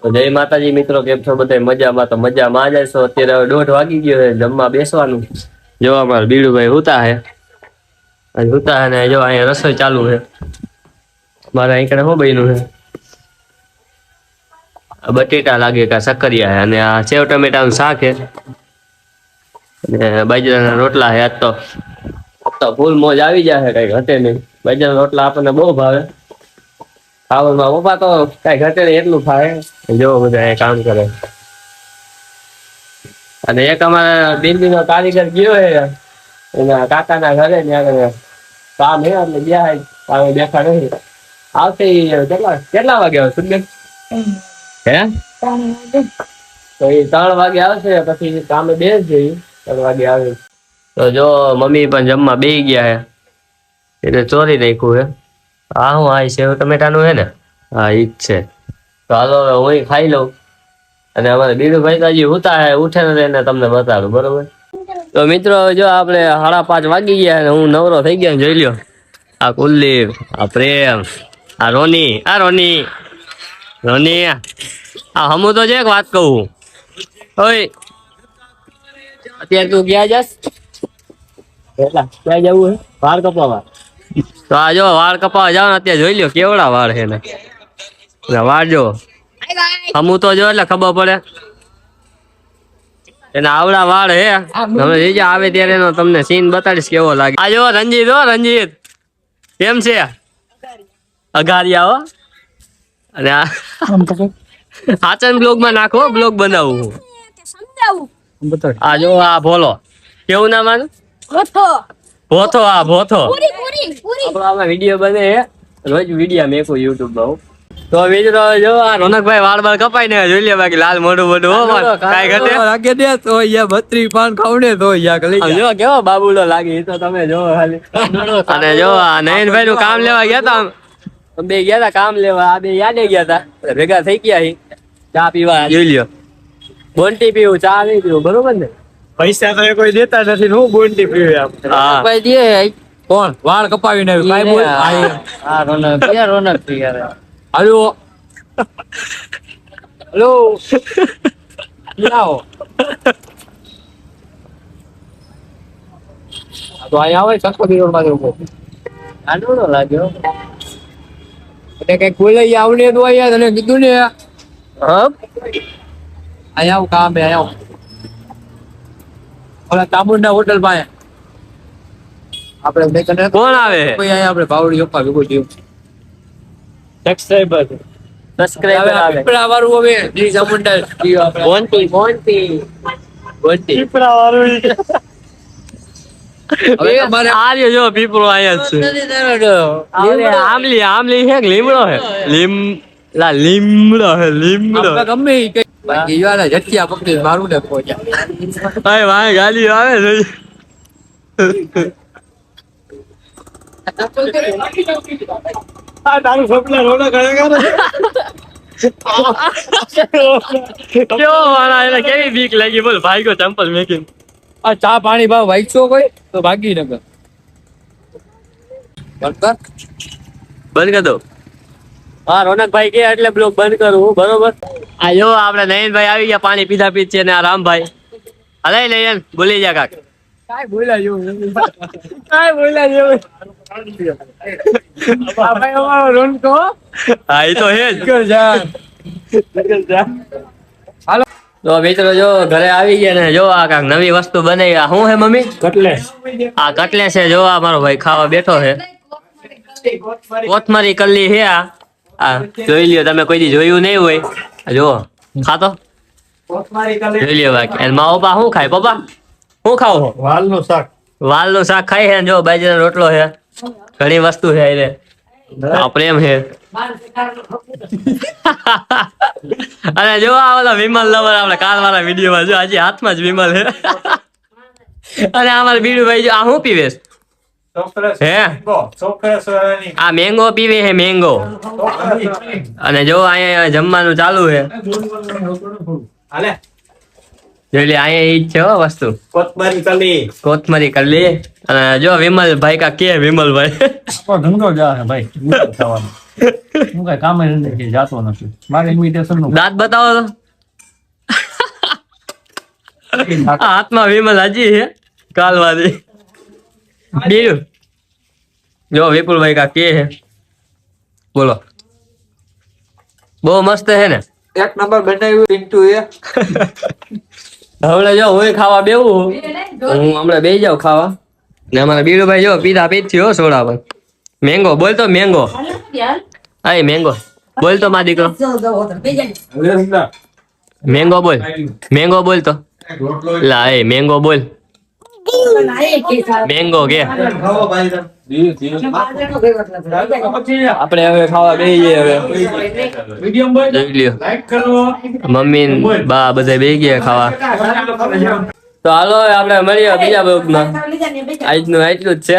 જય માતાજી મિત્રો, કેમ છો બધા? મજામાં? તો મજામાં જ છો. અત્યારે 1:30 વાગી ગયો છે, જમવા બેસવાનું. જો અમારે બીડુભાઈ હુતા હે ને જો અહીંયા રસોઈ ચાલુ છે. મારે અહીં કને શું બન્યું છે? બટેટા લાગે કા સક્કરિયા છે, અને આ સેવ ટમેટાનું શાક છે, અને બાજરાના રોટલા છે. આજ તો ફૂલ મોજ આવી જાય છે, કઈ ઘટે નહીં. બાજરાના રોટલા આપણને બહુ ભાવે. ખાવામાં પપ્પા તો કઈ ઘટે નહીં એટલું ખાય. જો બધા કામ કરે. અને એક અમારા દિલ્હી નો કારીગર ગયો હે એના કાકાના ઘરે, ત્યાં કામ હે એટલે ગયા કામે બેઠા નહીં. આવશે કેટલા વાગે આવે સુરબેન? હે તો એ 3 વાગે આવશે, પછી કામે બેસ જઈ. 3 વાગે આવે તો જો મમ્મી પણ જમવા બેસી ગયા હે. એટલે ચોરી નાખ્યું હે. હા, હું આ સેવ ટમેટાનું હે ને? હા, ઈ જ છે. તો હાલો હું ખાઈ લઉં. અને અમારે બીડુભાઈ તો હજી હુતા હે, ઉઠે ને એને તમને બતાડું, બરોબર? તો મિત્રો જો આપણે 5:30 વાગી ગયા અને હું નવરો થઈ ગયો. જોઈ લ્યો, આ કુલદીપ, આ પ્રેમ, આ રોની, આ હમું તો છે. એક વાત કહું, ઓય અત્યારે તું ક્યાં જાસ? ક્યાં જવું હે? વાળ કપાવા. તો આ જો વાળ કપાવા જાવ ને, અત્યારે જોઈ લ્યો કેવડા વાળ છે ને. વાળ જો હમું તો જો એટલે ખબર પડે. એના આવડા વાળ હે. તમે જીજા આવે ત્યારે એનો તમને સીન બતાડીશ કેવો લાગે. આ જો રંજીત કેમ છે? અઘારિયા હો. અને આચન બ્લોગ માં નાખો, બ્લોગ બનાવું. આ જો આ ભોલો, કેવું નામ આનું? ભોથો. આ ભોથો આમાં વિડીયો બને હે, રોજ વિડીયો મેકું યુટ્યુબ માં. તો મિત્રો જો આ રોનકભાઈ વાળ કપાઈ ને જોઈ લે. બાકી લાલ મોઢું કાઈ ઘટે લાગે દે તો યા 32 પાન ખાવડે તો યા ગલી જો કેવો બાબુલો લાગે. એ તો તમે જો ખાલી. અને જો આ નયનભાઈ નું કામ લેવા ગયા તા, બે ગયા તા કામ લેવા. આ બે યાદે ગયા તા, ભેગા થઈ ગયા. ચા પીવા જોઈ લ્યો. બોન્ટી પીવું, ચા નહીં પીવું, બરોબર ને? પૈસા તો કોઈ દેતા નથી, હું બોન્ટી પીવું. હા ભાઈ દે. કોણ વાળ કપાવીને કાઈ બોલ? હા રોનક યાર. हेलो हेलो तो आया हो चक्कर रोड में उभो आनो नो लाग्यो એટલે કઈ કોઈ આવને તો આયા તને કીધું ને. હા આયા કામ હે. આયા ઓલા ચામુંડા હોટલ પાસે આપણે બે કને કોણ આવે? કોઈ આયા આપણે ભાવડી અપ્પા ભેગો થયો. સબસ્ક્રાઇબર આવે પીપળા વાળું. હવે જી ચામુંડા બોન્ટી પીપળા વાળું. હવે અમારે આ જો પીપળો આયા છે. આમલી હે કે લીમડો હે? લીમડો હે. ગમે કે બાકી યાર જટિયા પકડી મારું ને પહોંચ્યા. અય ભાઈ ગાલી આવે છે. આ તારું સપના રોના કરેગા ને. કેવો વાળા એને કેવી બીક લાગી બોલ. ભાઈ કો ચંપલ મેકીને આ ચા પાણી ભાવ વાઈચો કોઈ તો ભાગી નગર. બંધ કર દો. હા રોનકભાઈ કે એટલે બ્લોગ બંધ કરું, બરોબર? આ જો આપણે નયનભાઈ આવી ગયા, પાણી પીધા પીધ છે. ને આ રામભાઈ હલે નયન બોલી જા કાક. કાઈ બોલ્યા જેવું. રોનકો હા એ તો હે જ. હાલો તો મિત્રો જો ઘરે આવી ગયા ને જો આ કાંક નવી વસ્તુ બનાવી. શું હે મમ્મી? કટલેસ. આ કટલેસ છે. જો આ મારો ભાઈ ખાવા બેઠો છે. કોથમરી કલ્લી હે. આ જોઈ લ્યો, તમે કોઈ દી જોયું નહીં હોય. જો ખાતો જોઈ લ્યો. બાકી અને મા પપ્પા શું ખાય? પપ્પા શું ખાવ? વાલનું શાક ખાય છે. જો બાજરાનો રોટલો છે. ઘણી વસ્તુ છે. પ્રેમ છે. અને જો આ ઓલા વિમલ લવર આપણે કાલ વાળા વિડીયો માં જો હજી હાથમાં જ વિમલ છે. અને અમારે બીડુભાઈ જો આ શું પીવે હે? આ મેંગો પીવે છે, મેંગો. અને જો અહીંયા જમવાનું ચાલુ છે. જોઈ લે અહીંયા ઈ જ છે વસ્તુ. કોથમરી કલી. અને જો વિમલ ભાઈ કા કે વિમલભાઈ ધંધો જા ભાઈ હું કઈ કામે નથી જાતો નથી મારે ઇન્વિટેશન નું દાંત બતાવો તો આ હાથમાં વિમલ હજી છે કાલવાદી બીજું જો વિપુલભાઈ કા કે હે બોલો બહુ મસ્ત હે ને એક નંબર બનાવ્યું પિન્ટુ એ હવે જો હું ખાવા બેવું હું હમણાં બેસી જાઉં ખાવા ને અમારા બીરુભાઈ જો પીધા પીત થયો સોડા પર મેંગો બોલ તો મેંગો હા મેંગો બોલ તો માં દીકરો મેંગો બોલ મેંગો બોલ તો લા એ મેંગો બોલ મેંગો કે આપણે હવે ખાવા બેસી જઈએ હવે જોઈ લ્યો મમ્મી ને બા બધા બેસી ગયા ખાવા તો હાલો આપણે મળીએ બીજા બ્લોગમાં આજનું એટલું જ છે